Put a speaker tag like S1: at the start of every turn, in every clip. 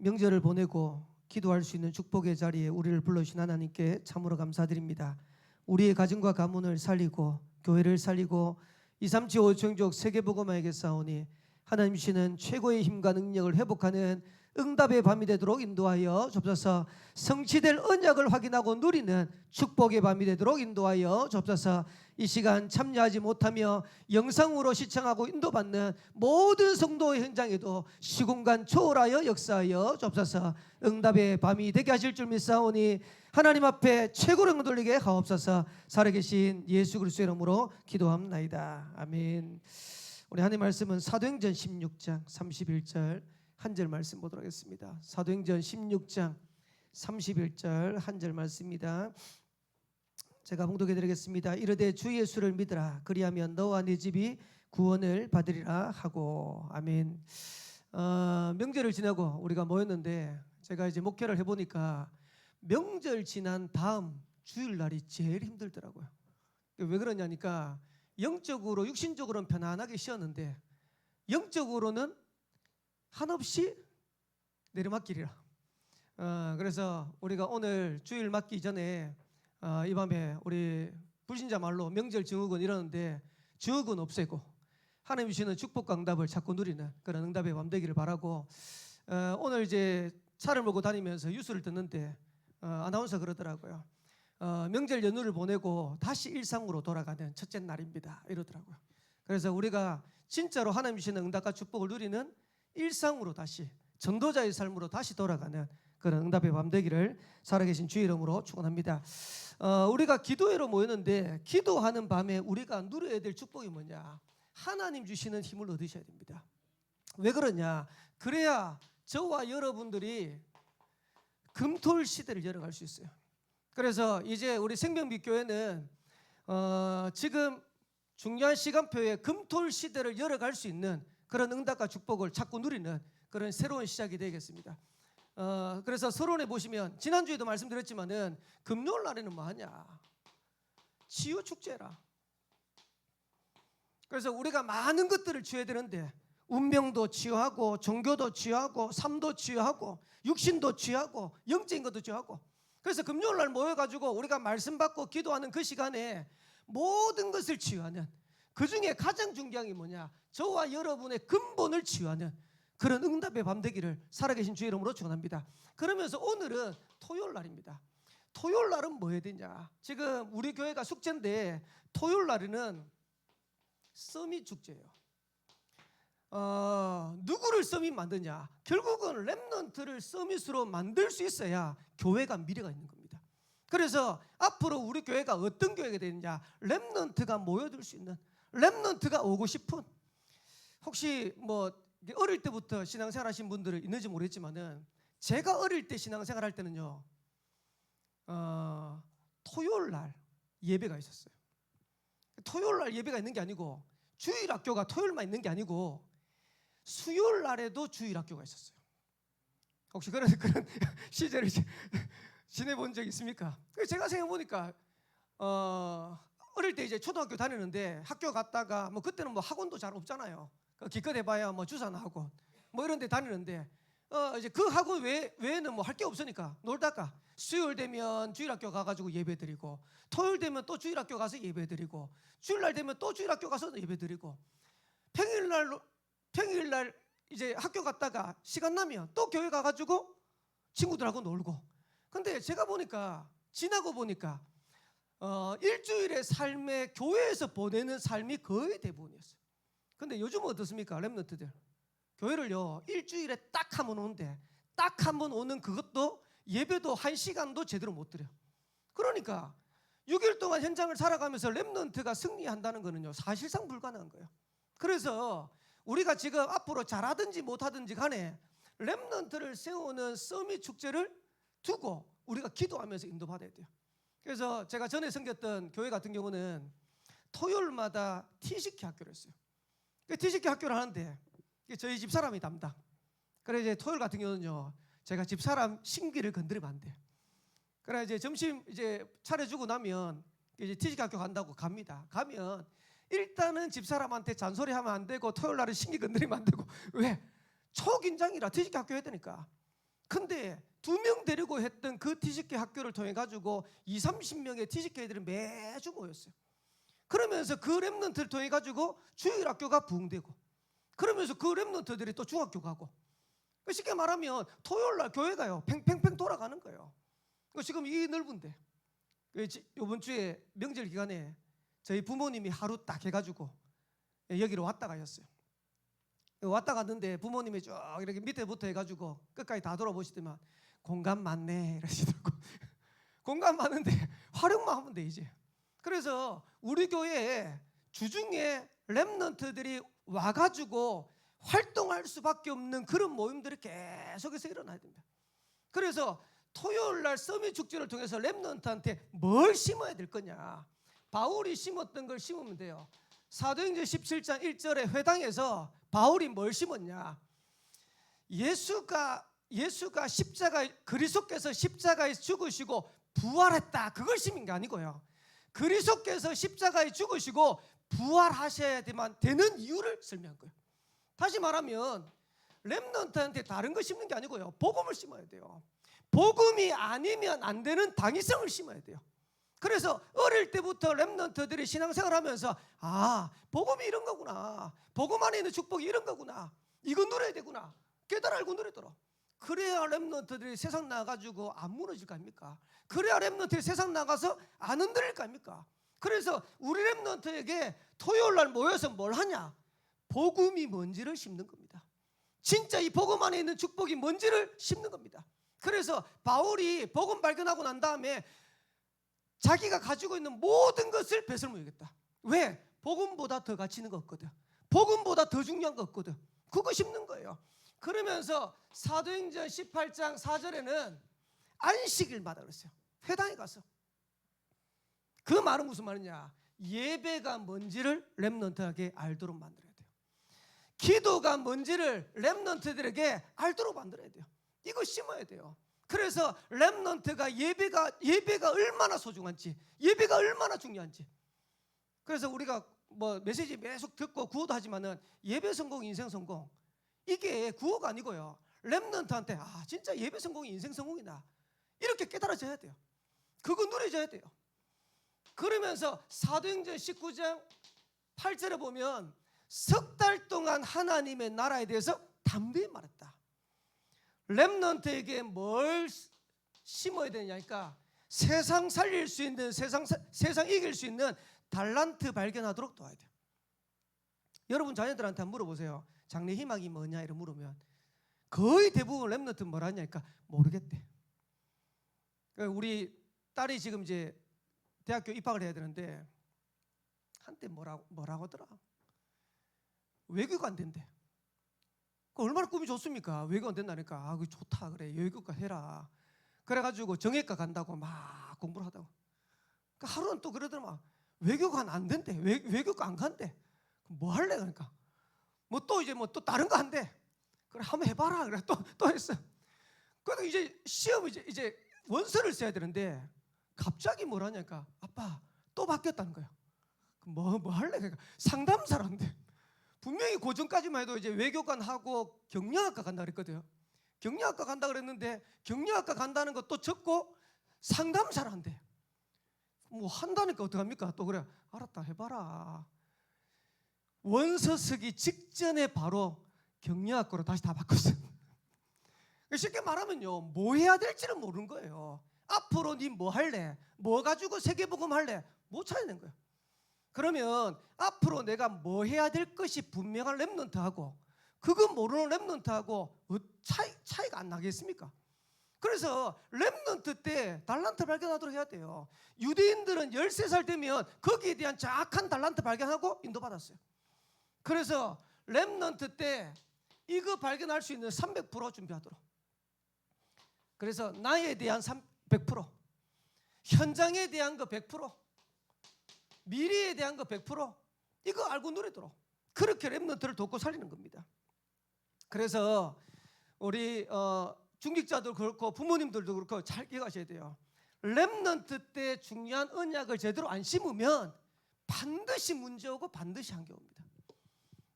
S1: 명절을 보내고 기도할 수 있는 축복의 자리에 우리를 불러주신 하나님께 참으로 감사드립니다. 우리의 가정과 가문을 살리고 교회를 살리고 237 5종족 세계복음화에게 싸우니 하나님 주시는 최고의 힘과 능력을 회복하는 응답의 밤이 되도록 인도하여 주옵소서. 성취될 언약을 확인하고 누리는 축복의 밤이 되도록 인도하여 주옵소서. 이 시간 참여하지 못하며 영상으로 시청하고 인도받는 모든 성도의 현장에도 시공간 초월하여 역사하여 주옵소서. 응답의 밤이 되게 하실 줄 믿사오니 하나님 앞에 최고로 영광 돌리게 하옵소서. 살아계신 예수 그리스도의 이름으로 기도합나이다. 아멘. 우리 하나님 말씀은 사도행전 16장 31절 한 절 말씀 보도록 하겠습니다. 사도행전 16장 31절 한 절 말씀입니다. 제가 봉독해 드리겠습니다. 이르되 주 예수를 믿으라. 그리하면 너와 네 집이 구원을 받으리라 하고. 아멘. 명절을 지나고 우리가 모였는데 제가 이제 목회를 해보니까 명절 지난 다음 주일날이 제일 힘들더라고요. 왜 그러냐니까 영적으로 육신적으로는 편안하게 쉬었는데 영적으로는 한없이 내리막길이라. 그래서 우리가 오늘 주일 맞기 전에 이 밤에 우리 불신자 말로 명절 증후군 이러는데 증후군 없애고 하나님 주시는 축복과 응답을 자꾸 누리는 그런 응답의 밤 되기를 바라고, 오늘 이제 차를 몰고 다니면서 뉴스를 듣는데 아나운서 그러더라고요. 명절 연휴를 보내고 다시 일상으로 돌아가는 첫째 날입니다 이러더라고요. 그래서 우리가 진짜로 하나님 주시는 응답과 축복을 누리는 일상으로 다시 전도자의 삶으로 다시 돌아가는 그런 응답의 밤 되기를 살아계신 주의 이름으로 축원합니다. 우리가 기도회로 모였는데 기도하는 밤에 우리가 누려야 될 축복이 뭐냐? 하나님 주시는 힘을 얻으셔야 됩니다. 왜 그러냐? 그래야 저와 여러분들이 금토일 시대를 열어갈 수 있어요. 그래서 이제 우리 생명빛교회는 지금 중요한 시간표에 금토일 시대를 열어갈 수 있는 그런 응답과 축복을 자꾸 누리는 그런 새로운 시작이 되겠습니다. 그래서 서론에 보시면 지난주에도 말씀드렸지만은 금요일 날에는 뭐 하냐? 치유 축제라. 그래서 우리가 많은 것들을 치유해야 되는데 운명도 치유하고 종교도 치유하고 삶도 치유하고 육신도 치유하고 영적인 것도 치유하고, 그래서 금요일 날 모여가지고 우리가 말씀 받고 기도하는 그 시간에 모든 것을 치유하는, 그 중에 가장 중요한 게 뭐냐? 저와 여러분의 근본을 치유하는 그런 응답의 밤 되기를 살아계신 주의 이름으로 축원합니다. 그러면서 오늘은 토요일 날입니다. 토요일 날은 뭐 해야 되냐? 지금 우리 교회가 숙제인데 토요일 날에는 서밋 축제예요. 누구를 서밋 만드냐? 결국은 렘넌트를 서밋으로 만들 수 있어야 교회가 미래가 있는 겁니다. 그래서 앞으로 우리 교회가 어떤 교회가 되느냐? 렘넌트가 모여들 수 있는, 렘넌트가 오고 싶은, 혹시 뭐 어릴 때부터 신앙생활 하신 분들은 있는지 모르겠지만은 제가 어릴 때 신앙생활 할 때는요, 토요일 날 예배가 있었어요. 토요일 날 예배가 있는 게 아니고 주일 학교가 토요일만 있는 게 아니고 수요일 날에도 주일 학교가 있었어요. 혹시 그런 시절을 지내본 적 있습니까? 제가 생각해 보니까 어릴 때 이제 초등학교 다니는데 학교 갔다가 뭐 그때는 뭐 학원도 잘 없잖아요. 기껏 해봐야 뭐 주사나 학원 뭐 이런 데 다니는데 이제 그 학원 외에는 뭐 할 게 없으니까 놀다가 수요일 되면 주일 학교 가가지고 예배 드리고, 토요일 되면 또 주일 학교 가서 예배 드리고, 주일날 되면 또 주일 학교 가서 예배 드리고, 평일날 이제 학교 갔다가 시간 나면 또 교회 가가지고 친구들하고 놀고. 근데 제가 보니까 지나고 보니까 일주일의 삶에 교회에서 보내는 삶이 거의 대부분이었어요. 근데 요즘은 어떻습니까? 렘넌트들 교회를요 일주일에 딱 한 번 오는데 딱 한 번 오는 그것도 예배도 1시간도 제대로 못 드려. 그러니까 6일 동안 현장을 살아가면서 렘넌트가 승리한다는 거는요 사실상 불가능한 거예요. 그래서 우리가 지금 앞으로 잘하든지 못하든지 간에 렘넌트를 세우는 서밋 축제를 두고 우리가 기도하면서 인도받아야 돼요. 그래서 제가 전에 섬겼던 교회 같은 경우는 토요일마다 티시키 학교를 했어요. 티시키 학교를 하는데 저희 집사람이 담당. 그래 이제 토요일 같은 경우는요 제가 집사람 심기를 건드리면 안 돼요. 그래 이제 점심 이제 차려주고 나면 이제 티시키 학교 간다고 갑니다. 가면 일단은 집사람한테 잔소리하면 안 되고 토요일 날은 심기 건드리면 안 되고, 왜? 초긴장이라 티시키 학교 해야 되니까. 근데 2명 데리고 했던 그 TCK 학교를 통해 가지고 20-30명의 TCK들이 매주 모였어요. 그러면서 그 렘넌트를 통해 가지고 주일 학교가 부흥되고, 그러면서 그 렘넌트들이 또 중학교 가고, 쉽게 말하면 토요일 날 교회가요 팽팽팽 돌아가는 거예요. 지금 이 넓은데 이번 주에 명절 기간에 저희 부모님이 하루 딱 해가지고 여기로 왔다 가셨어요. 왔다 갔는데 부모님이 쭉 이렇게 밑에부터 해가지고 끝까지 다 돌아보시더만 공간 많네 이러시더라고. 공간 많은데 활용만 하면 돼 이제. 그래서 우리 교회에 주중에 렘넌트들이 와가지고 활동할 수밖에 없는 그런 모임들이 계속해서 일어나야 됩니다. 그래서 토요일 날 서밋 축제를 통해서 렘넌트한테 뭘 심어야 될 거냐, 바울이 심었던 걸 심으면 돼요. 사도행전 17장 1절에 회당에서 바울이 뭘 심었냐, 예수가 십자가, 그리스도께서 십자가에 죽으시고 부활했다, 그걸 심은 게 아니고요, 그리스도께서 십자가에 죽으시고 부활하셔야 되는 이유를 설명한 거예요. 다시 말하면 렘넌트한테 다른 거 심는 게 아니고요, 복음을 심어야 돼요. 복음이 아니면 안 되는 당위성을 심어야 돼요. 그래서 어릴 때부터 렘넌트들이 신앙생활하면서 복음이 이런 거구나, 복음 안에 있는 축복이 이런 거구나, 이거 누려야 되구나 깨달아 알고 누리도록. 그래야 렘넌트들이 세상 나가지고 안 무너질 거 아닙니까? 그래야 렘넌트들이 세상 나가서 안 흔들릴 거 아닙니까? 그래서 우리 렘넌트에게 토요일 날 모여서 뭘 하냐, 복음이 뭔지를 심는 겁니다. 진짜 이 복음 안에 있는 축복이 뭔지를 심는 겁니다. 그래서 바울이 복음 발견하고 난 다음에 자기가 가지고 있는 모든 것을 베풀어야겠다. 왜? 복음보다 더 가치 있는 거 없거든. 복음보다 더 중요한 거 없거든. 그거 심는 거예요. 그러면서 사도행전 18장 4절에는 안식일마다 그랬어요. 회당에 가서. 그 말은 무슨 말이냐, 예배가 뭔지를 렘넌트에게 알도록 만들어야 돼요. 기도가 뭔지를 렘넌트들에게 알도록 만들어야 돼요. 이거 심어야 돼요. 그래서 렘넌트가 예배가 얼마나 소중한지, 예배가 얼마나 중요한지. 그래서 우리가 뭐 메시지 계속 듣고 구호도 하지만은 예배 성공, 인생 성공, 이게 구호가 아니고요, 렘넌트한테 진짜 예배 성공이 인생 성공이다, 이렇게 깨달아져야 돼요. 그거 누려져야 돼요. 그러면서 사도행전 19장 8절에 보면 석 달 동안 하나님의 나라에 대해서 담대히 말했다. 렘넌트에게 뭘 심어야 되냐니까, 세상 살릴 수 있는, 세상 이길 수 있는 달란트 발견하도록 도와야 돼요. 여러분 자녀들한테 한번 물어보세요. 장래 희망이 뭐냐 이렇게 물으면 거의 대부분 렘넌트 뭐라 하냐니까 모르겠대. 우리 딸이 지금 이제 대학교 입학을 해야 되는데 한때 뭐라고 하더라, 외교가 안 된대. 얼마나 꿈이 좋습니까? 외교가 안 된다니까. 그거 좋다 그래, 외교과 해라. 그래가지고 정외과 간다고 막 공부를 하다고. 그러니까 하루는 또 그러더만 외교가 안 된대. 외교과 안 간대. 뭐 할래? 그러니까 뭐 또 이제 뭐 또 다른 거 한대. 그래 한번 해봐라. 그래 또 했어. 그래도 이제 시험 이제 원서를 써야 되는데 갑자기 뭐라냐니까, 아빠 또 바뀌었다는 거야. 뭐 할래? 그러니까 상담사란데. 분명히 고전까지만 해도 이제 외교관 하고 경영학과 간다 그랬거든요. 경영학과 간다 그랬는데 경영학과 간다는 것도 적고 상담사를 한대. 뭐 한다니까 어떡합니까? 또 그래 알았다 해봐라. 원서 쓰기 직전에 바로 경영학과로 다시 다 바꿨어요. 쉽게 말하면요, 뭐 해야 될지는 모르는 거예요. 앞으로 니 뭐 할래? 뭐 가지고 세계복음 할래? 못 찾아낸 거예요. 그러면 앞으로 내가 뭐 해야 될 것이 분명한 렘넌트하고 그거 모르는 렘넌트하고 차이가 안 나겠습니까? 그래서 렘넌트 때 달란트 발견하도록 해야 돼요. 유대인들은 13살 되면 거기에 대한 정확한 달란트 발견하고 인도받았어요. 그래서 렘넌트 때 이거 발견할 수 있는 300% 준비하도록. 그래서 나에 대한 100%, 현장에 대한 거 100%, 미래에 대한 거 100%, 이거 알고 누리도록 그렇게 렘넌트를 돕고 살리는 겁니다. 그래서 우리 중직자도 그렇고 부모님들도 그렇고 잘 기억하셔야 돼요. 렘넌트 때 중요한 언약을 제대로 안 심으면 반드시 문제 오고 반드시 한계 옵니다.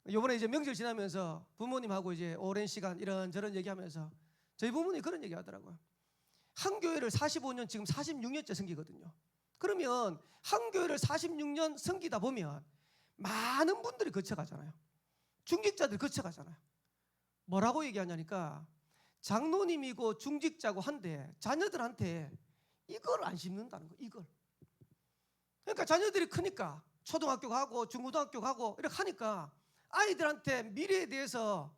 S1: 이번에 이제 명절 지나면서 부모님하고 이제 오랜 시간 이런저런 얘기하면서 저희 부모님이 그런 얘기 하더라고요. 한 교회를 45년, 지금 46년째 섬기거든요. 그러면 한 교회를 46년 섬기다 보면 많은 분들이 거쳐가잖아요. 중직자들이 거쳐가잖아요. 뭐라고 얘기하냐니까 장로님이고 중직자고 한데 자녀들한테 이걸 안 심는다는 거예요. 이걸. 그러니까 자녀들이 크니까 초등학교 가고 중고등학교 가고 이렇게 하니까 아이들한테 미래에 대해서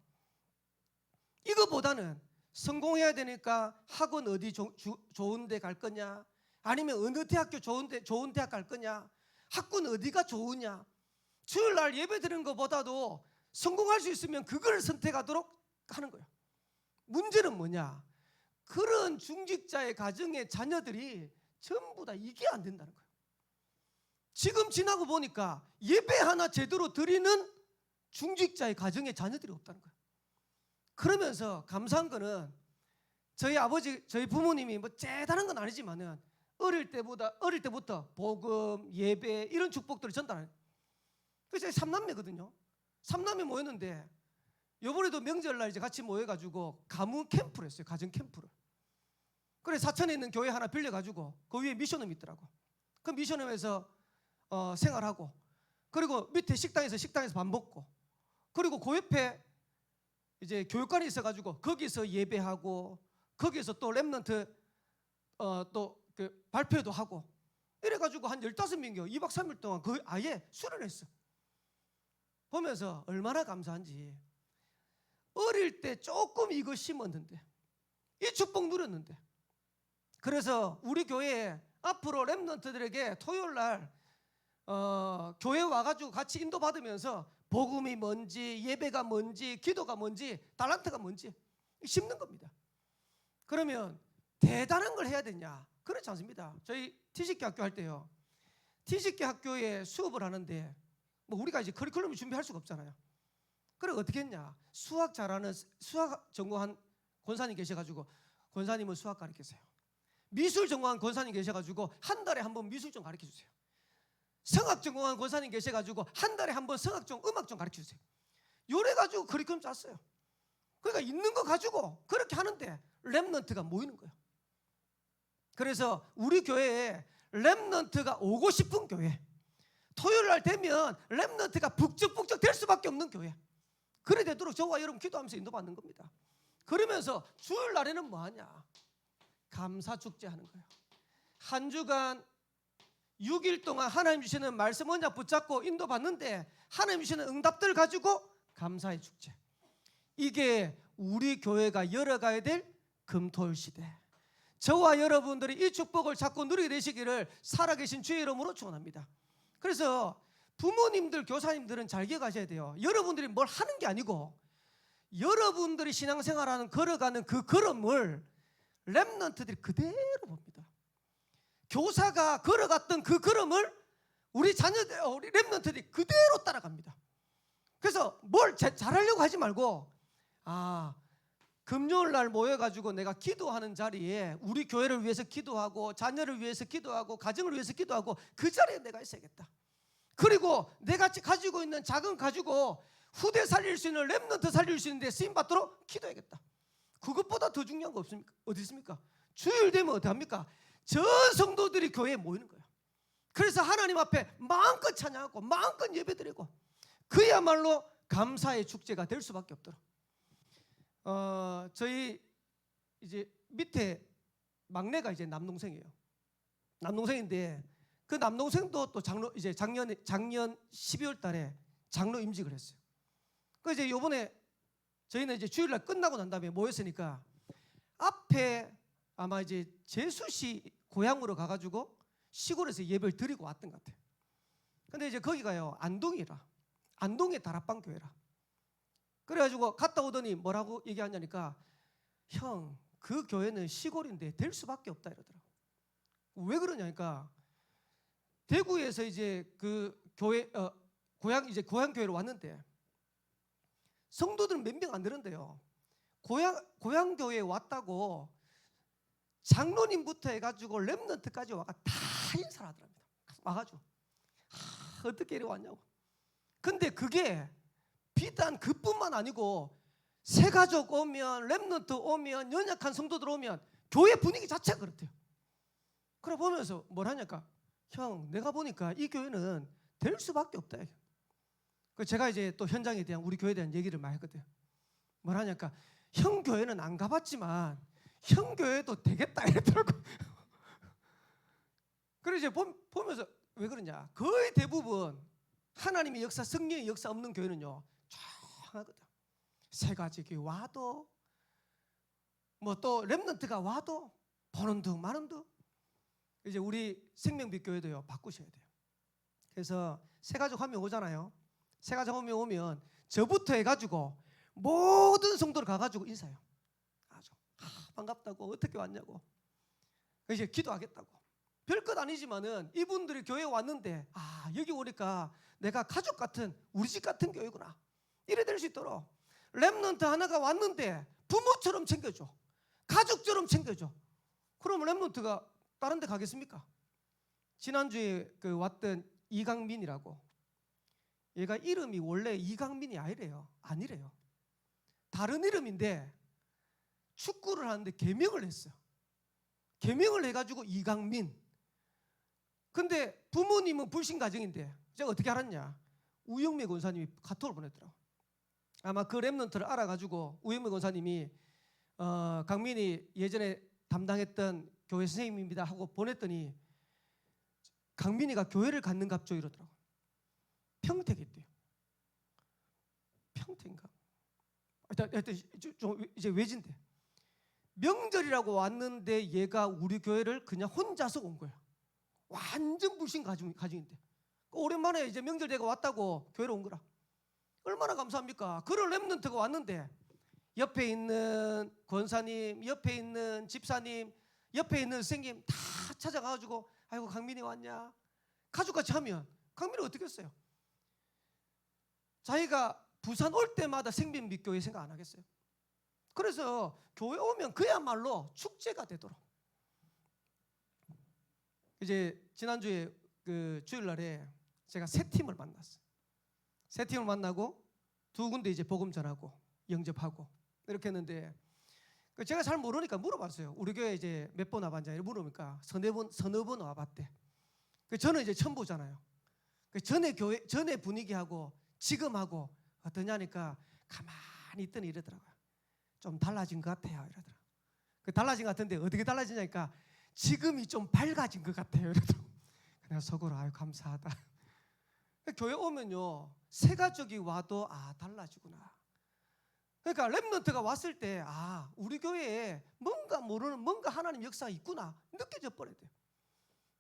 S1: 이거보다는 성공해야 되니까 학원 어디 좋은 데 갈 거냐, 아니면 어느 대학교 좋은 대학 갈 거냐, 학군 어디가 좋으냐, 주일날 예배 드리는 것보다도 성공할 수 있으면 그걸 선택하도록 하는 거예요. 문제는 뭐냐, 그런 중직자의 가정의 자녀들이 전부 다 이게 안 된다는 거예요. 지금 지나고 보니까 예배 하나 제대로 드리는 중직자의 가정의 자녀들이 없다는 거예요. 그러면서 감사한 거는 저희 아버지, 저희 부모님이 뭐 대단한 건 아니지만은 어릴 때부터 복음, 예배 이런 축복들을 전달하는. 그래서 삼남매거든요. 삼남매 모였는데 요번에도 명절날 이제 같이 모여가지고 가문 캠프를 했어요. 가정 캠프를. 그래 사천에 있는 교회 하나 빌려가지고 그 위에 미션홈이 있더라고. 그 미션홈에서 생활하고, 그리고 밑에 식당에서 밥 먹고, 그리고 그 옆에 이제 교육관이 있어가지고 거기서 예배하고, 거기서 또 렘넌트 또 그 발표도 하고, 이래가지고 한 15명이요 2박 3일 동안 그 아예 수련했어. 보면서 얼마나 감사한지. 어릴 때 조금 이거 심었는데, 이 축복 누렸는데, 그래서 우리 교회에 앞으로 렘넌트들에게 토요일날 교회 와가지고 같이 인도받으면서 복음이 뭔지, 예배가 뭔지, 기도가 뭔지, 달란트가 뭔지 심는 겁니다. 그러면 대단한 걸 해야 되냐? 그렇지 않습니다. 저희 티식기 학교 할 때요, 티식기 학교에 수업을 하는데 뭐 우리가 이제 커리큘럼을 준비할 수가 없잖아요. 그래 어떻게 했냐? 수학 잘하는 수학 전공한 권사님 계셔가지고 권사님은 수학 가르치세요. 미술 전공한 권사님 계셔가지고 한 달에 한 번 미술 좀 가르쳐주세요. 성악 전공한 권사님 계셔가지고 한 달에 한 번 성악 좀, 음악 좀 가르쳐주세요. 요래가지고 커리큘럼 짰어요. 그러니까 있는 거 가지고 그렇게 하는데 렘넌트가 모이는 거예요. 그래서 우리 교회에 렘넌트가 오고 싶은 교회, 토요일날 되면 렘넌트가 북적북적 될 수밖에 없는 교회, 그래 되도록 저와 여러분 기도하면서 인도받는 겁니다. 그러면서 주일날에는 뭐하냐? 감사 축제하는 거예요. 한 주간 6일 동안 하나님 주시는 말씀 언약 붙잡고 인도받는데 하나님 주시는 응답들을 가지고 감사의 축제. 이게 우리 교회가 열어가야 될 금토일 시대. 저와 여러분들이 이 축복을 자꾸 누리게 되시기를 살아계신 주의 이름으로 축원합니다. 그래서 부모님들, 교사님들은 잘 기억하셔야 돼요. 여러분들이 뭘 하는 게 아니고 여러분들이 신앙생활하는 걸어가는 그 걸음을 렘넌트들이 그대로 봅니다. 교사가 걸어갔던 그 걸음을 우리 자녀들, 우리 렘넌트들이 그대로 따라갑니다. 그래서 뭘 잘하려고 하지 말고, 금요일 날 모여가지고 내가 기도하는 자리에 우리 교회를 위해서 기도하고, 자녀를 위해서 기도하고, 가정을 위해서 기도하고, 그 자리에 내가 있어야겠다. 그리고 내가 가지고 있는 자금 가지고 후대 살릴 수 있는, 렘넌트 살릴 수 있는데 쓰임받도록 기도해야겠다. 그것보다 더 중요한 거 없습니까? 어디 있습니까? 주일 되면 어떻게 합니까? 전 성도들이 교회에 모이는 거예요. 그래서 하나님 앞에 마음껏 찬양하고 마음껏 예배드리고, 그야말로 감사의 축제가 될 수밖에 없도록. 저희 이제 밑에 막내가 이제 남동생이에요. 남동생인데 그 남동생도 또 장로, 이제 작년 12월 달에 장로 임직을 했어요. 그 이제 요번에 저희는 이제 주일날 끝나고 난 다음에 모였으니까 앞에 아마 이제 제수씨 고향으로 가가지고 시골에서 예배를 드리고 왔던 것 같아요. 근데 이제 거기가요 안동이라, 안동의 다락방 교회라. 그래가지고 갔다 오더니 뭐라고 얘기하냐니까, 형, 그 교회는 시골인데 될 수밖에 없다 이러더라고. 왜 그러냐니까, 대구에서 이제 그 교회 고향 교회로 왔는데 성도들은 몇 명 안 되는데요, 고향 교회에 왔다고 장로님부터 해가지고 렘넌트까지 와가 다 인사를 하더랍니다. 와가지고 어떻게 이리 왔냐고. 근데 그게 비단 그뿐만 아니고 새 가족 오면, 렘넌트 오면, 연약한 성도들 오면 교회 분위기 자체가 그렇대요. 그래 보면서 뭘 하냐니까, 형 내가 보니까 이 교회는 될 수밖에 없다. 제가 이제 또 현장에 대한, 우리 교회에 대한 얘기를 많이 했거든요. 뭘 하냐니까, 형 교회는 안 가봤지만 형 교회도 되겠다 이랬더라고. 그래 이제 보면서 왜 그러냐, 거의 대부분 하나님의 역사, 성령의 역사 없는 교회는요 조용하거든. 새 가족이 와도 뭐 또 렘넌트가 와도 보는 둥 마는 둥. 이제 우리 생명빛 교회도요 바꾸셔야 돼요. 그래서 새 가족 한 명 오잖아요. 새 가족 한 명 오면 저부터 해가지고 모든 성도를 가가지고 인사해요. 아주 반갑다고, 어떻게 왔냐고, 이제 기도하겠다고. 별것 아니지만은 이분들이 교회에 왔는데 여기 오니까 내가 가족 같은, 우리 집 같은 교회구나, 이래 될 수 있도록 렘넌트 하나가 왔는데 부모처럼 챙겨줘, 가족처럼 챙겨줘. 그러면 렘넌트가 다른 데 가겠습니까? 지난주에 왔던 이강민이라고, 얘가 이름이 원래 이강민이 아니래요. 다른 이름인데 축구를 하는데 개명을 했어요. 개명을 해가지고 이강민. 근데 부모님은 불신 가정인데 제가 어떻게 알았냐, 우영매 권사님이 카톡을 보냈더라고. 아마 그 렘넌트를 알아가지고 우영매 권사님이 강민이 예전에 담당했던 교회 선생님입니다 하고 보냈더니, 강민이가 교회를 갔는갑죠 이러더라고. 평택이었대요. 평택인가? 하여튼 좀 이제 외진데, 명절이라고 왔는데 얘가 우리 교회를 그냥 혼자서 온 거야. 완전 불신 가정인데 오랜만에 이제 명절 대가 왔다고 교회로 온 거라. 얼마나 감사합니까? 그런 렘넌트가 왔는데 옆에 있는 권사님, 옆에 있는 집사님, 옆에 있는 선생님 다 찾아가가지고 아이고 강민이 왔냐, 가족같이 하면 강민이 어떻게 했어요? 자기가 부산 올 때마다 생명빛교회 생각 안 하겠어요? 그래서 교회 오면 그야말로 축제가 되도록. 이제 지난주에 주일날에 제가 세 팀을 만났어요. 세 팀을 만나고 두 군데 이제 복음 전하고 영접하고 이렇게 했는데, 제가 잘 모르니까 물어봤어요. 우리 교회 이제 몇 번 와봤냐 물어보니까 서너 번 와봤대. 저는 이제 처음 보잖아요. 전에 분위기하고 지금하고 어떠냐니까 가만히 있더니 이러더라고요. 좀 달라진 것 같아요 이러더라고요. 달라진 것 같은데 어떻게 달라지냐니까 지금이 좀 밝아진 것 같아요 이러더라고요. 그냥 속으로 아유 감사하다. 교회 오면요 새 가족이 와도 달라지구나. 그러니까 렘넌트가 왔을 때 우리 교회에 뭔가 모르는 뭔가 하나님 역사가 있구나 느껴져 버려야 돼요.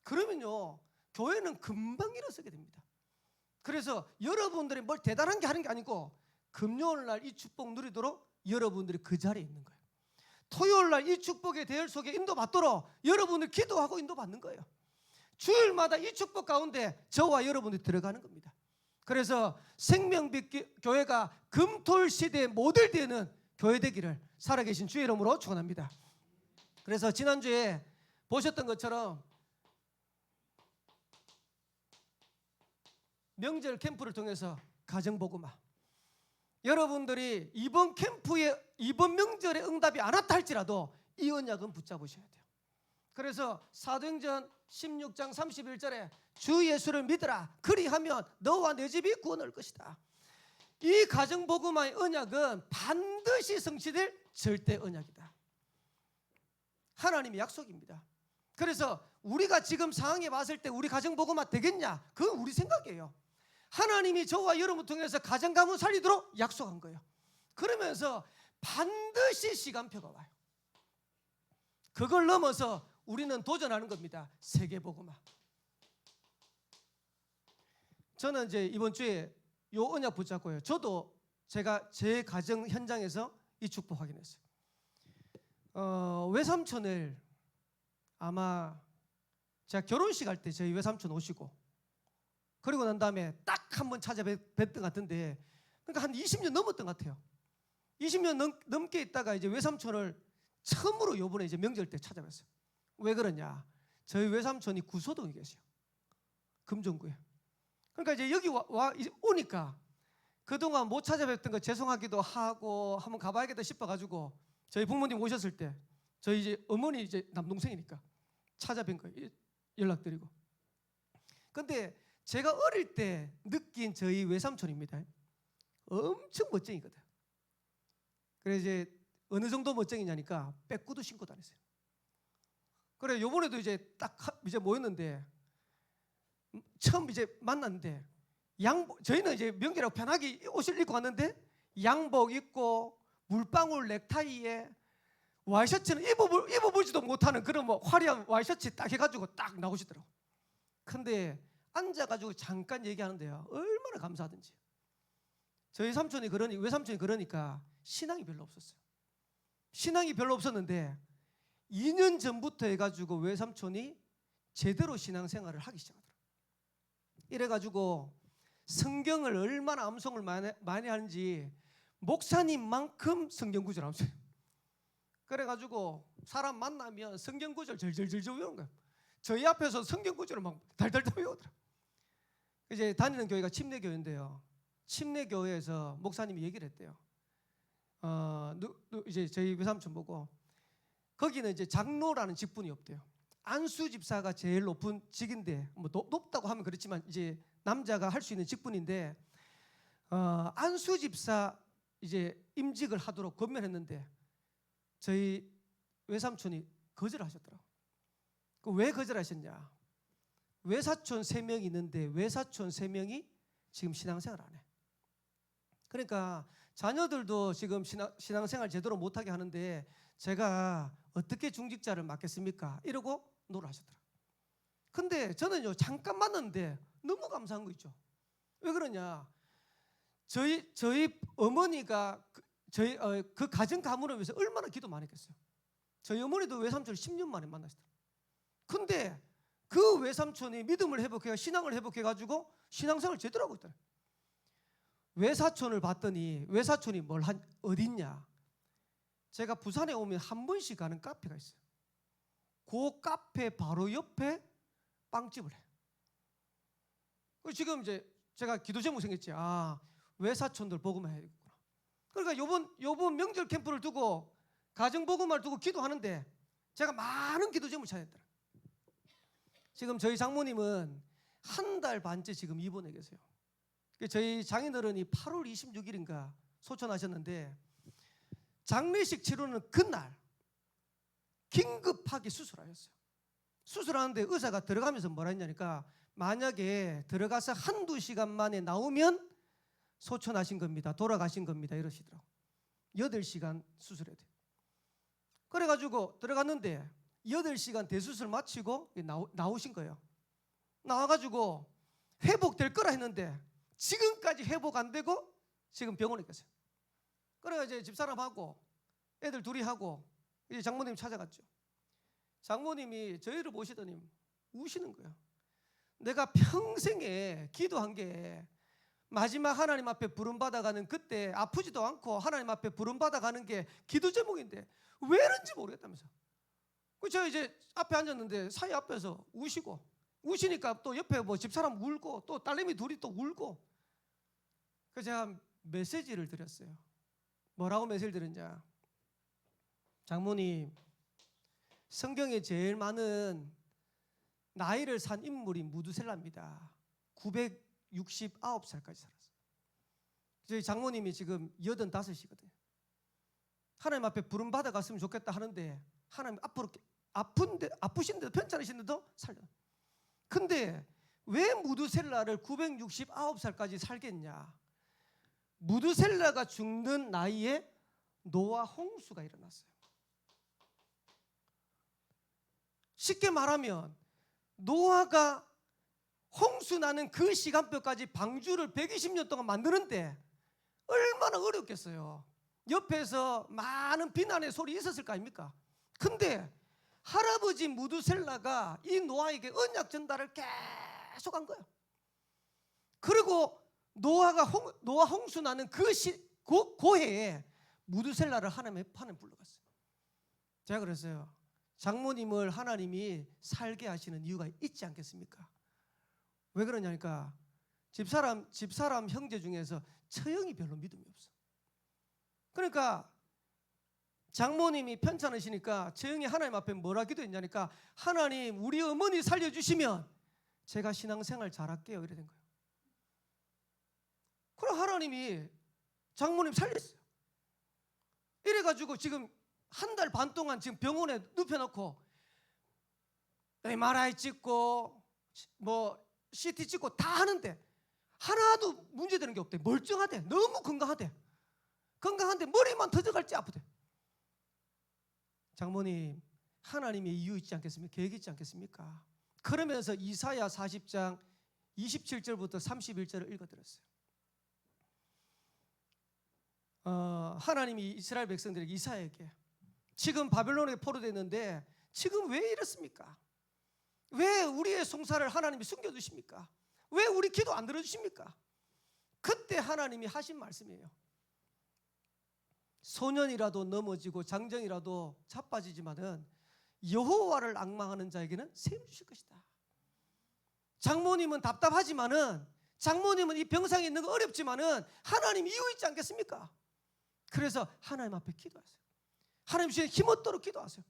S1: 그러면요 교회는 금방 일어서게 됩니다. 그래서 여러분들이 뭘 대단한 게 하는 게 아니고 금요일 날 이 축복 누리도록 여러분들이 그 자리에 있는 거예요. 토요일 날 이 축복의 대열 속에 인도받도록 여러분을 기도하고 인도받는 거예요. 주일마다 이 축복 가운데 저와 여러분들이 들어가는 겁니다. 그래서 생명빛 교회가 금토일 시대에 모델되는 교회 되기를 살아계신 주의 이름으로 축원합니다. 그래서 지난주에 보셨던 것처럼 명절 캠프를 통해서 가정복음화, 여러분들이 이번 캠프에 이번 명절에 응답이 안 왔다 할지라도 이 언약은 붙잡으셔야 돼요. 그래서 사도행전 16장 31절에 주 예수를 믿으라 그리하면 너와 내 집이 구원할 것이다. 이 가정복음화의 언약은 반드시 성취될 절대 언약이다. 하나님의 약속입니다. 그래서 우리가 지금 상황에 봤을 때 우리 가정복음화 되겠냐? 그건 우리 생각이에요. 하나님이 저와 여러분을 통해서 가정 가문 살리도록 약속한 거예요. 그러면서 반드시 시간표가 와요. 그걸 넘어서 우리는 도전하는 겁니다. 세계복음화. 저는 이제 이번 주에 요 언약 붙잡고요. 저도 제가 제 가정 현장에서 이 축복 확인했어요. 외삼촌을 아마 제가 결혼식 할 때 저희 외삼촌 오시고 그리고 난 다음에 딱 한 번 찾아뵀던 것 같은데, 그러니까 한 20년 넘었던 것 같아요. 20년 넘게 있다가 이제 외삼촌을 처음으로 요번에 이제 명절 때 찾아뵀어요. 왜 그러냐? 저희 외삼촌이 구소동에 계세요. 금정구에. 그러니까 이제 여기 오니까 그동안 못 찾아뵙던 거 죄송하기도 하고 한번 가봐야겠다 싶어가지고 저희 부모님 오셨을 때 저희 이제 어머니 이제 남동생이니까 찾아뵌 거예요. 연락드리고. 근데 제가 어릴 때 느낀 저희 외삼촌입니다. 엄청 멋쟁이거든. 그래 이제 어느 정도 멋쟁이냐니까 빼꾸도 신고 다녔어요. 그래 요번에도 이제 딱 이제 모였는데 처음 이제 만났는데 저희는 이제 명절이라고 편하게 옷을 입고 왔는데 양복 입고 물방울 넥타이에 와이셔츠는 입어보지도 못하는 그런 뭐 화려한 와이셔츠 딱 해가지고 딱 나오시더라고. 근데 앉아가지고 잠깐 얘기하는데요, 얼마나 감사하든지. 저희 삼촌이 외삼촌이 그러니까 신앙이 별로 없었어요. 신앙이 별로 없었는데 2년 전부터 해가지고 외삼촌이 제대로 신앙생활을 하기 시작하더라고요. 이래가지고 성경을 얼마나 암송을 많이 하는지 목사님만큼 성경 구절 암송해요. 그래가지고 사람 만나면 성경 구절 절절절절 외우는 거예요. 저희 앞에서 성경 구절을 막 달달달 외우더라고요. 이제 다니는 교회가 침례교회인데요. 침례교회에서 목사님이 얘기를 했대요. 이제 저희 외삼촌 보고 거기는 이제 장로라는 직분이 없대요. 안수 집사가 제일 높은 직인데 뭐 높다고 하면 그렇지만 이제 남자가 할 수 있는 직분인데 안수 집사 이제 임직을 하도록 권면했는데 저희 외삼촌이 거절하셨더라고요. 왜 거절하셨냐? 외사촌 3명이 있는데 외사촌 3명이 지금 신앙생활 안 해. 그러니까 자녀들도 지금 신앙생활 제대로 못하게 하는데 제가 어떻게 중직자를 맡겠습니까? 이러고 노력하셨더라고요. 근데 저는요 잠깐 만났는데 너무 감사한 거 있죠. 왜 그러냐? 저희 어머니가 그 가정 가문을 위해서 얼마나 기도 많이 했겠어요. 저희 어머니도 외삼촌을 10년 만에 만나시더라고요. 근데 그 외삼촌이 믿음을 회복해 신앙을 회복해가지고 신앙생활을 제대로 하고 있더라고요. 외사촌을 봤더니 외사촌이 어딨냐? 제가 부산에 오면 한 번씩 가는 카페가 있어요. 그 카페 바로 옆에 빵집을 해요. 지금 이제 제가 기도 제목 생겼지. 외사촌들 복음을 해야겠구나. 그러니까 요번 명절 캠프를 두고 가정 복음을 두고 기도하는데 제가 많은 기도 제목을 찾았더라. 지금 저희 장모님은 한 달 반째 지금 입원해 계세요. 저희 장인어른이 8월 26일인가 소천하셨는데 장례식 치르는 그날 긴급하게 수술하셨어요. 수술하는데 의사가 들어가면서 뭐라 했냐니까 만약에 들어가서 한두 시간 만에 나오면 소천하신 겁니다. 돌아가신 겁니다. 이러시더라고요. 8시간 수술해야 돼요. 그래가지고 들어갔는데 8시간 대수술 마치고 나오신 거예요. 나와가지고 회복될 거라 했는데 지금까지 회복 안 되고 지금 병원에 계세요. 그래가 이제 집사람하고 애들 둘이 하고 이제 장모님 찾아갔죠. 장모님이 저희를 보시더니 우시는 거예요. 내가 평생에 기도한 게 마지막 하나님 앞에 부름받아가는 그때 아프지도 않고 하나님 앞에 부름받아가는 게 기도 제목인데 왜 이런지 모르겠다면서. 저 이제 앞에 앉았는데 사이 앞에서 우시니까 또 옆에 뭐 집사람 울고 또 딸내미 둘이 또 울고. 그래서 제가 메시지를 드렸어요. 뭐라고 메시지를 드렸냐? 장모님, 성경에 제일 많은 나이를 산 인물이 무두셀라입니다. 969살까지 살았어요. 저희 장모님이 지금 85이거든요. 하나님 앞에 부름 받아갔으면 좋겠다 하는데 하나님 앞으로 아프신데도 편찮으신데도 살려. 근데 왜 무두셀라를 969살까지 살겠냐? 무두셀라가 죽는 나이에 노아 홍수가 일어났어요. 쉽게 말하면 노아가 홍수 나는 그 시간표까지 방주를 120년 동안 만드는데 얼마나 어렵겠어요. 옆에서 많은 비난의 소리 있었을 거 아닙니까? 근데 할아버지 무두셀라가 이 노아에게 언약 전달을 계속 한 거예요. 그리고 노아 홍수 나는 그 해에 무두셀라를 하나님의 판에 불러갔어요. 제가 그랬어요. 장모님을 하나님이 살게 하시는 이유가 있지 않겠습니까? 왜 그러냐니까 집사람 형제 중에서 처형이 별로 믿음이 없어. 그러니까 장모님이 편찮으시니까 처형이 하나님 앞에 뭐라 기도했냐니까, 하나님 우리 어머니 살려주시면 제가 신앙생활 잘할게요, 이래 된 거예요. 그럼 하나님이 장모님 살렸어요. 이래가지고 지금 한 달 반 동안 지금 병원에 눕혀놓고 MRI 찍고 뭐 CT 찍고 다 하는데 하나도 문제되는 게 없대. 멀쩡하대. 너무 건강하대. 건강한데 머리만 터져갈지 아프대. 장모님, 하나님의 이유 있지 않겠습니까? 계획 있지 않겠습니까? 그러면서 이사야 40장 27절부터 31절을 읽어드렸어요. 하나님이 이스라엘 백성들에게, 이사야에게, 지금 바벨론에 포로됐는데 지금 왜 이렇습니까? 왜 우리의 송사를 하나님이 숨겨두십니까? 왜 우리 기도 안 들어주십니까? 그때 하나님이 하신 말씀이에요. 소년이라도 넘어지고 장정이라도 자빠지지만은 여호와를 앙망하는 자에게는 셈 주실 것이다. 장모님은 답답하지만은, 장모님은 이 병상에 있는 거 어렵지만은 하나님 이유 있지 않겠습니까? 그래서 하나님 앞에 기도하세요. 하나님 주신 힘 얻도록 기도하세요.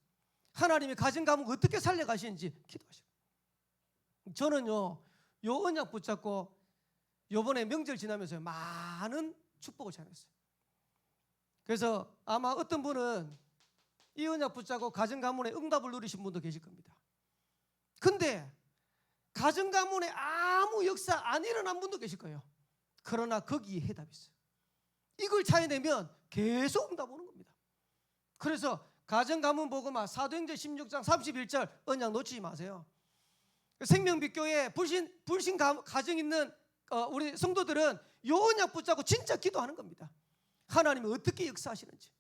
S1: 하나님이 가진 가문 어떻게 살려가시는지 기도하세요. 저는요, 요 언약 붙잡고 요번에 명절 지나면서 많은 축복을 전했어요. 그래서 아마 어떤 분은 이 언약 붙잡고 가정 가문의 응답을 누리신 분도 계실 겁니다. 근데 가정 가문에 아무 역사 안 일어난 분도 계실 거예요. 그러나 거기에 해답이 있어요. 이걸 찾아내면 계속 응답 오는 겁니다. 그래서 가정 가문 복음화 사도행전 16장 31절 언약 놓치지 마세요. 생명빛교회 불신 가정 있는 우리 성도들은 요 언약 붙잡고 진짜 기도하는 겁니다. 하나님이 어떻게 역사하시는지.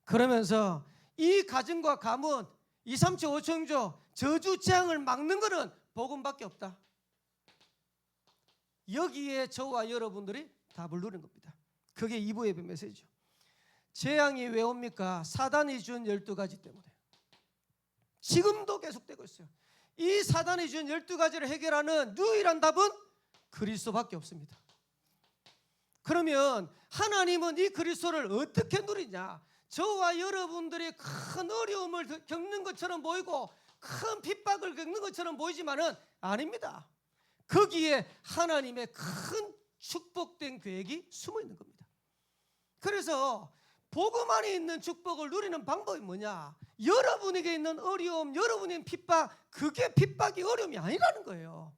S1: 그러면서 이 가정과 가문 2, 3, 7, 5청조 저주 재앙을 막는 것은 복음밖에 없다. 여기에 저와 여러분들이 답을 누리는 겁니다. 그게 2부 예배 메시지죠. 재앙이 왜 옵니까? 사단이 준 12가지 때문에. 지금도 계속되고 있어요. 이 사단이 준 12가지를 해결하는 유일한 답은 그리스도밖에 없습니다. 그러면 하나님은 이 그리스도를 어떻게 누리냐? 저와 여러분들이 큰 어려움을 겪는 것처럼 보이고 큰 핍박을 겪는 것처럼 보이지만은 아닙니다. 거기에 하나님의 큰 축복된 계획이 숨어 있는 겁니다. 그래서 복음 안에 있는 축복을 누리는 방법이 뭐냐? 여러분에게 있는 어려움, 여러분의 있는 핍박, 그게 핍박이 어려움이 아니라는 거예요.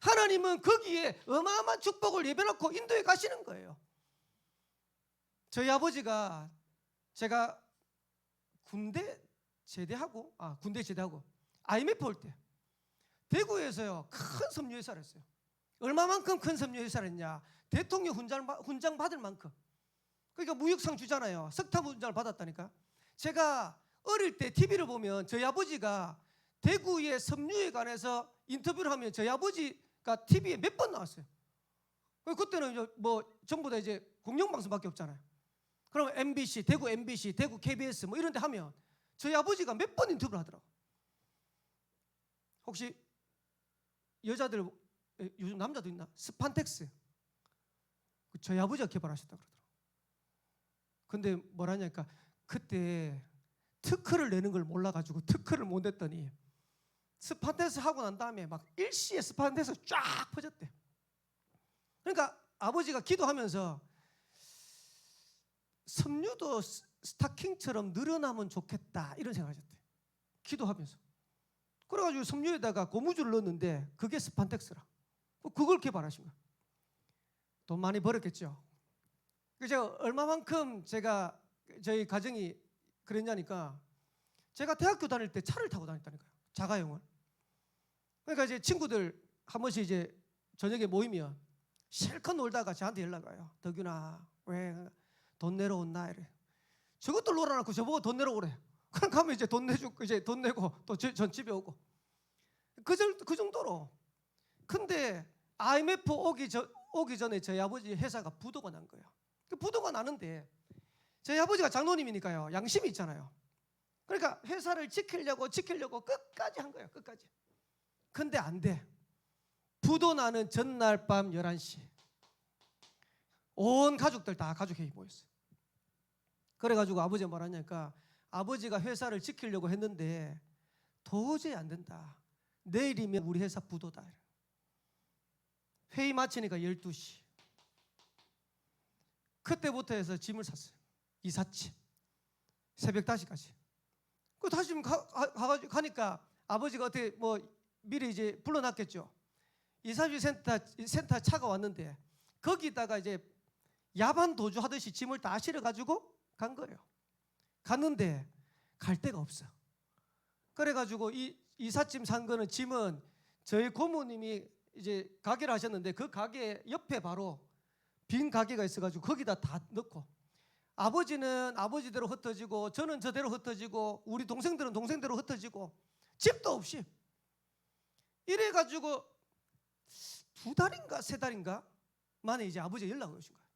S1: 하나님은 거기에 어마어마한 축복을 예배놓고 인도해 가시는 거예요. 저희 아버지가 제가 군대 제대하고 IMF 올 때 대구에서요 큰 섬유회사를 했어요. 얼마만큼 큰 섬유회사를 했냐? 대통령 훈장 받을 만큼. 그러니까 무역상 주잖아요. 석탄 훈장을 받았다니까. 제가 어릴 때 TV를 보면 저희 아버지가 대구의 섬유에 관해서 인터뷰를 하면 저희 아버지가 TV에 몇 번 나왔어요. 그때는 뭐 전부 다 이제 공영방송밖에 없잖아요. 그럼 MBC, 대구 MBC, 대구 KBS 뭐 이런 데 하면 저희 아버지가 몇 번 인터뷰를 하더라고. 혹시 여자들, 요즘 남자도 있나? 스판텍스. 저희 아버지가 개발하셨다 그러더라고. 근데 뭐라냐니까 그때 특허를 내는 걸 몰라가지고 특허를 못 냈더니 스판텍스 하고 난 다음에 막 일시에 스판텍스 쫙 퍼졌대. 그러니까 아버지가 기도하면서 섬유도 스타킹처럼 늘어나면 좋겠다 이런 생각하셨대. 기도하면서. 그래가지고 섬유에다가 고무줄을 넣었는데 그게 스판텍스라. 그걸 개발하신 거야. 돈 많이 벌었겠죠. 제가 얼마만큼 저희 가정이 그랬냐니까 제가 대학교 다닐 때 차를 타고 다녔다니까요. 자가용을. 그러니까 이제 친구들 한 번씩 이제 저녁에 모이면 실컷 놀다가 저한테 연락 와요. 덕윤아 왜 돈 내러 온나 이래. 저것도 놀아놓고 저보고 돈 내러 오래. 그럼 가면 이제 돈 내고 또 전 집에 오고. 그 정도로. 근데 IMF 오기 전에 저희 아버지 회사가 부도가 난 거예요. 그 부도가 나는데 저희 아버지가 장로님이니까요. 양심이 있잖아요. 그러니까 회사를 지키려고 끝까지 한 거예요. 끝까지. 근데 안 돼. 부도 나는 전날 밤 11시 온 가족들 다 가족회의 모였어요. 그래가지고 아버지가 뭐라냐니까 아버지가 회사를 지키려고 했는데 도저히 안 된다. 내일이면 우리 회사 부도다. 회의 마치니까 12시. 그때부터 해서 짐을 샀어요. 이삿짐. 새벽 5시까지. 그 다시 가니까 아버지가 어떻게 뭐 미리 이제 불러놨겠죠. 이사주센터 차가 왔는데 거기다가 이제 야반 도주 하듯이 짐을 다 실어가지고 간 거예요. 갔는데 갈 데가 없어. 그래가지고 이 이삿짐 산 거는 짐은 저희 고모님이 이제 가게를 하셨는데 그 가게 옆에 바로 빈 가게가 있어가지고 거기다 다 넣고 아버지는 아버지대로 흩어지고 저는 저대로 흩어지고 우리 동생들은 동생대로 흩어지고 집도 없이 이래가지고 2달인가 3달인가 만에 이제 아버지가 연락을 오신 거예요.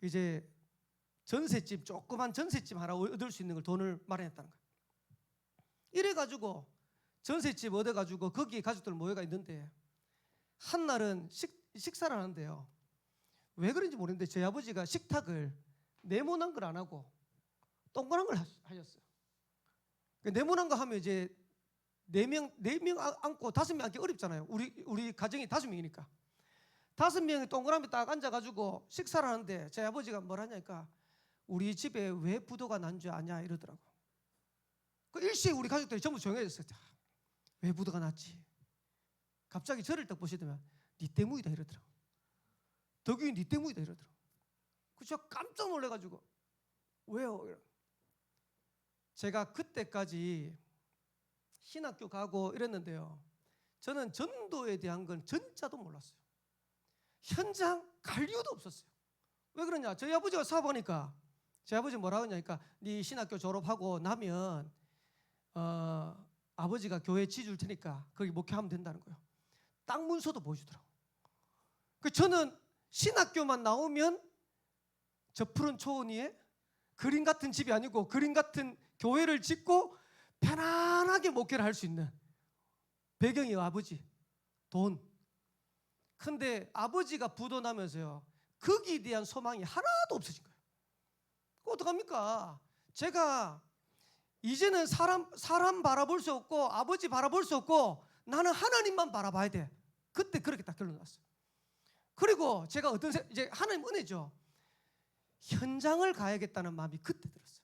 S1: 이제 전셋집 조그만 전셋집 하나 얻을 수 있는 걸 돈을 마련했다는 거예요. 이래가지고 전셋집 얻어가지고 거기에 가족들 모여가 있는데 한날은 식사를 하는데요. 왜 그런지 모르겠는데 저희 아버지가 식탁을 네모난 걸 안 하고 동그란 걸 하셨어요. 네모난 거 하면 이제 4명 앉고 5명 앉기 어렵잖아요. 우리 가정이 5명이니까 5명이 동그라미 딱 앉아가지고 식사를 하는데 저희 아버지가 뭘 하냐니까 우리 집에 왜 부도가 난 줄 아냐 이러더라고. 그 일시에 우리 가족들이 전부 조용해졌어요. 왜 부도가 났지? 갑자기 저를 딱 보시더만 니 때문이다 이러더라고. 덕윤이 니 때문이다 이러더라고. 그래서 깜짝 놀래가지고 왜요? 제가 그때까지 신학교 가고 이랬는데요. 저는 전도에 대한 건 전자도 몰랐어요. 현장 갈 이유도 없었어요. 왜 그러냐? 저희 아버지가 사업하니까 저희 아버지 뭐라고 하냐니까 네 신학교 졸업하고 나면 아버지가 교회 지줄 테니까 거기 목회하면 된다는 거예요. 땅 문서도 보여주더라고. 저는 신학교만 나오면 저 푸른 초원 위에 그림 같은 집이 아니고 그림 같은 교회를 짓고 편안하게 목회를 할 수 있는 배경이 아버지, 돈. 근데 아버지가 부도 나면서요. 거기에 대한 소망이 하나도 없어진 거예요. 어떡합니까? 제가 이제는 사람 바라볼 수 없고 아버지 바라볼 수 없고 나는 하나님만 바라봐야 돼. 그때 그렇게 딱 결론 났어요. 그리고 제가 이제 하나님 은혜죠. 현장을 가야겠다는 마음이 그때 들었어요.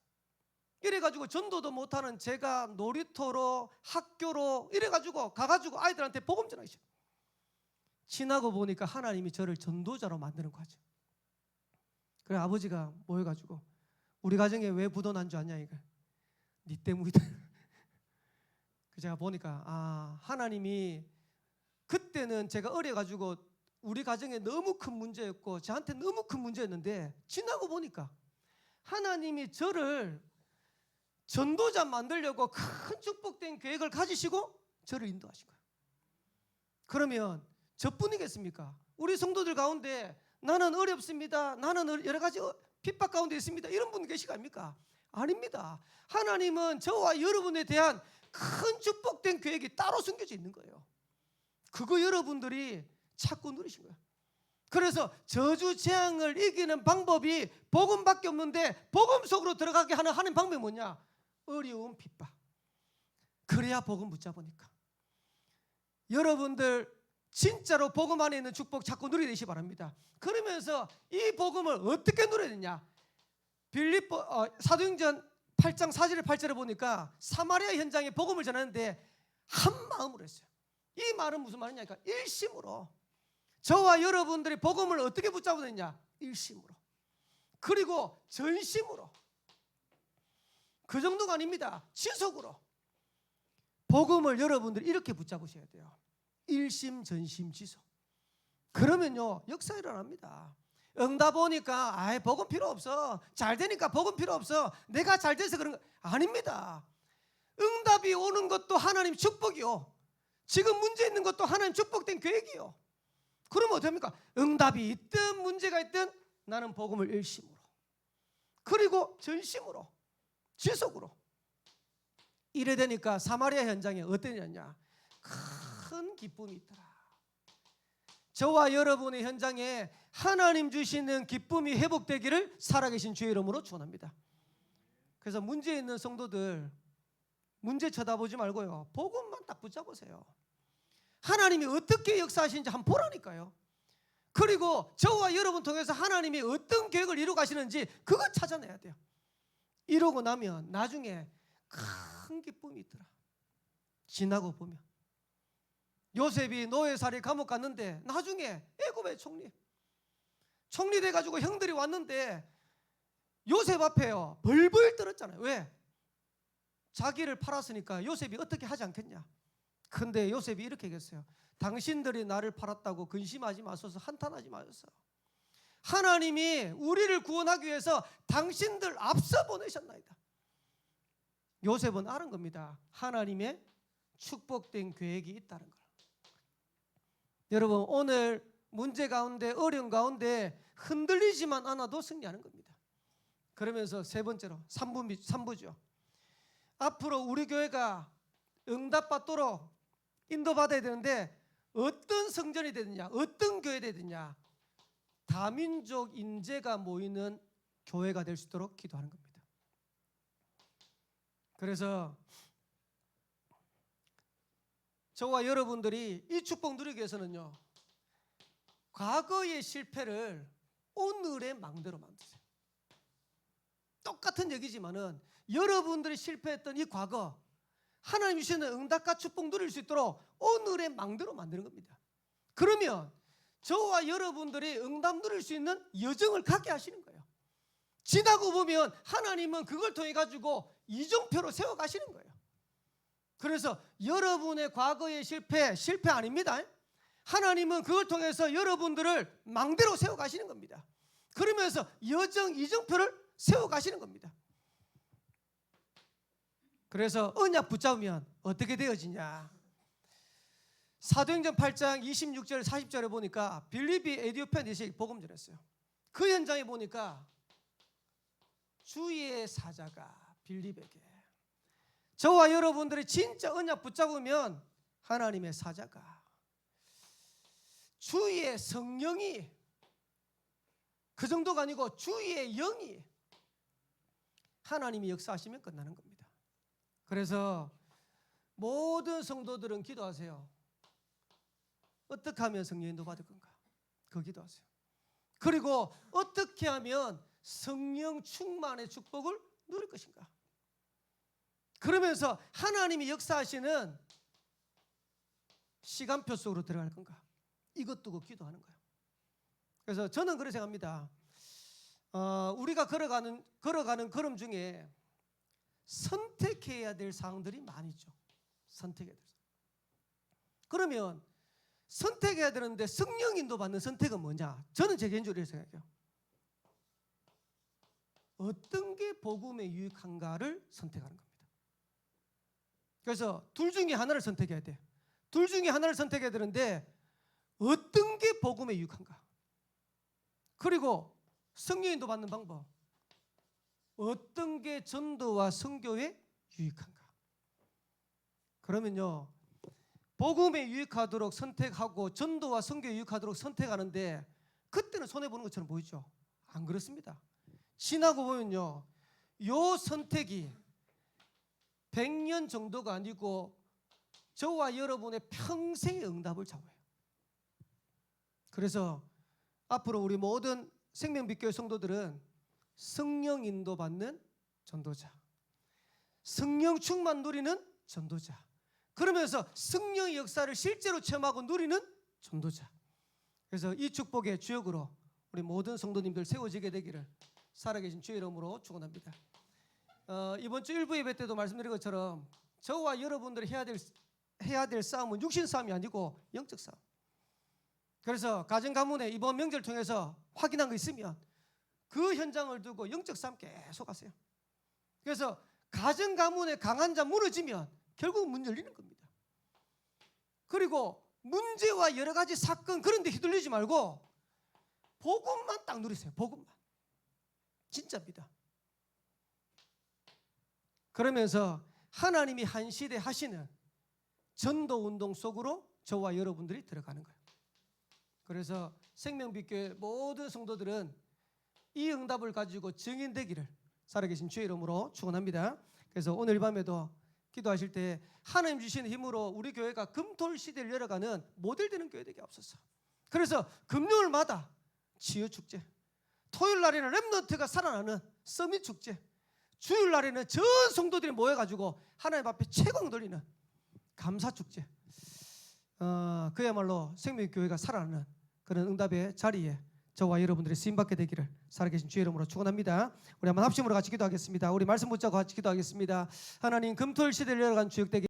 S1: 이래가지고 전도도 못하는 제가 놀이터로 학교로 이래가지고 가가지고 아이들한테 복음 전하시죠. 지나고 보니까 하나님이 저를 전도자로 만드는 거죠. 그래 아버지가 모여가지고 우리 가정에 왜 부도 난 줄 아냐 이거. 니 때문이다. 제가 보니까 하나님이 그때는 제가 어려가지고 우리 가정에 너무 큰 문제였고 저한테 너무 큰 문제였는데 지나고 보니까 하나님이 저를 전도자 만들려고 큰 축복된 계획을 가지시고 저를 인도하신 거예요. 그러면 저뿐이겠습니까? 우리 성도들 가운데 나는 어렵습니다. 나는 여러 가지 핍박 가운데 있습니다. 이런 분 계시가 아닙니까? 아닙니다. 하나님은 저와 여러분에 대한 큰 축복된 계획이 따로 숨겨져 있는 거예요. 그거 여러분들이 찾고 누리신 거예요. 그래서 저주 재앙을 이기는 방법이 복음밖에 없는데 복음 속으로 들어가게 하는 방법이 뭐냐? 어려움, 핍박. 그래야 복음 붙잡으니까. 여러분들 진짜로 복음 안에 있는 축복 찾고 누리게 되시기 바랍니다. 그러면서 이 복음을 어떻게 누려야 되냐? 사도행전 8장 4절에 8절에 보니까 사마리아 현장에 복음을 전하는데 한 마음으로 했어요. 이 말은 무슨 말이냐니까 일심으로. 저와 여러분들이 복음을 어떻게 붙잡아야 되냐? 일심으로. 그리고 전심으로. 그 정도가 아닙니다. 지속으로. 복음을 여러분들이 이렇게 붙잡으셔야 돼요. 일심, 전심, 지속. 그러면요 역사 일어납니다. 응답 오니까 복음 필요 없어. 잘 되니까 복음 필요 없어. 내가 잘 돼서 그런 거 아닙니다. 응답이 오는 것도 하나님 축복이요. 지금 문제 있는 것도 하나님 축복된 계획이요. 그러면 어떡합니까? 응답이 있든 문제가 있든 나는 복음을 일심으로 그리고 전심으로 지속으로 이래 되니까 사마리아 현장에 어땠느냐? 큰 기쁨이 있더라. 저와 여러분의 현장에 하나님 주시는 기쁨이 회복되기를 살아계신 주의 이름으로 축원합니다. 그래서 문제 있는 성도들 문제 쳐다보지 말고요, 복음만 딱 붙잡으세요. 하나님이 어떻게 역사하시는지 한번 보라니까요. 그리고 저와 여러분 통해서 하나님이 어떤 계획을 이루어 가시는지 그걸 찾아내야 돼요. 이러고 나면 나중에 큰 기쁨이 있더라. 지나고 보면 요셉이 노예살이 감옥 갔는데 나중에 애굽의 총리 돼가지고 형들이 왔는데 요셉 앞에요 벌벌 떨었잖아요. 왜? 자기를 팔았으니까 요셉이 어떻게 하지 않겠냐. 근데 요셉이 이렇게 얘기했어요. 당신들이 나를 팔았다고 근심하지 마소서, 한탄하지 마소서. 하나님이 우리를 구원하기 위해서 당신들 앞서 보내셨나이다. 요셉은 아는 겁니다. 하나님의 축복된 계획이 있다는 걸. 여러분, 오늘 문제 가운데, 어려움 가운데 흔들리지만 않아도 승리하는 겁니다. 그러면서 세 번째로 3부죠. 앞으로 우리 교회가 응답받도록 인도받아야 되는데 어떤 성전이 되느냐, 어떤 교회 되느냐, 다민족 인재가 모이는 교회가 될 수 있도록 기도하는 겁니다. 그래서 저와 여러분들이 이 축복 누리기 위해서는요, 과거의 실패를 오늘의 망대로 만드세요. 똑같은 얘기지만은 여러분들이 실패했던 이 과거, 하나님 주시는 응답과 축복 누릴 수 있도록 오늘의 망대로 만드는 겁니다. 그러면 저와 여러분들이 응답 누릴 수 있는 여정을 갖게 하시는 거예요. 지나고 보면 하나님은 그걸 통해 가지고 이정표로 세워가시는 거예요. 그래서 여러분의 과거의 실패 아닙니다. 하나님은 그걸 통해서 여러분들을 망대로 세워가시는 겁니다. 그러면서 여정, 이정표를 세워가시는 겁니다. 그래서 언약 붙잡으면 어떻게 되어지냐. 사도행전 8장 26절 40절에 보니까 빌립비 에디오피아 내시에 복음 전했어요. 그 현장에 보니까 주의 사자가 빌립에게, 저와 여러분들이 진짜 언약 붙잡으면 하나님의 사자가, 주의 성령이, 그 정도가 아니고 주의 영이 하나님이 역사하시면 끝나는 겁니다. 그래서 모든 성도들은 기도하세요. 어떻게 하면 성령 인도 받을 건가? 그 기도하세요. 그리고 어떻게 하면 성령 충만의 축복을 누릴 것인가? 그러면서 하나님이 역사하시는 시간표 속으로 들어갈 건가? 이것 두고 기도하는 거예요. 그래서 저는 그렇게 생각합니다. 우리가 걸어가는 걸음 중에 선택해야 될 사항들이 많이 있죠. 선택해야 될 사항. 그러면 선택해야 되는데 성령 인도 받는 선택은 뭐냐? 저는 제 개인적으로 이렇게 생각해요. 어떤 게 복음에 유익한가를 선택하는 겁니다. 그래서 둘 중에 하나를 선택해야 돼. 둘 중에 하나를 선택해야 되는데 어떤 게 복음에 유익한가? 그리고 성령 인도 받는 방법, 어떤 게 전도와 선교에 유익한가? 그러면요, 복음에 유익하도록 선택하고 전도와 선교에 유익하도록 선택하는데 그때는 손해보는 것처럼 보이죠? 안 그렇습니다. 지나고 보면요, 요 선택이 100년 정도가 아니고 저와 여러분의 평생의 응답을 좌우해요. 그래서 앞으로 우리 모든 생명빛교회 성도들은 성령 인도받는 전도자, 성령 충만 누리는 전도자, 그러면서 성령의 역사를 실제로 체험하고 누리는 전도자. 그래서 이 축복의 주역으로 우리 모든 성도님들 세워지게 되기를 살아계신 주의 이름으로 축원합니다. 이번 주 일부 예배 때도 말씀드린 것처럼 저와 여러분들이 해야 될 싸움은 육신 싸움이 아니고 영적 싸움. 그래서 가정 가문에 이번 명절 통해서 확인한 거 있으면 그 현장을 두고 영적 싸움 계속 하세요. 그래서 가정 가문에 강한 자 무너지면 결국 문 열리는 겁니다. 그리고 문제와 여러 가지 사건 그런 데 휘둘리지 말고 복음만 딱 누리세요. 복음만. 진짜입니다. 그러면서 하나님이 한 시대 하시는 전도 운동 속으로 저와 여러분들이 들어가는 거예요. 그래서 생명빛교회 모든 성도들은 이 응답을 가지고 증인되기를 살아계신 주의 이름으로 축원합니다. 그래서 오늘 밤에도 기도하실 때 하나님 주신 힘으로 우리 교회가 금토일 시대를 열어가는 모델 되는 교회 되게 없었어. 그래서 금요일마다 치유 축제, 토요일 날에는 렘넌트가 살아나는 서밋 축제, 주일 날에는 전 성도들이 모여가지고 하나님 앞에 채광 돌리는 감사 축제. 그야말로 생명교회가 살아나는 그런 응답의 자리에 저와 여러분들이 쓰임받게 되기를 살아계신 주의 이름으로 축원합니다. 우리 한번 합심으로 같이 기도하겠습니다. 우리 말씀 붙잡고 같이 기도하겠습니다. 하나님, 금토일 시대를 열어간 주역되게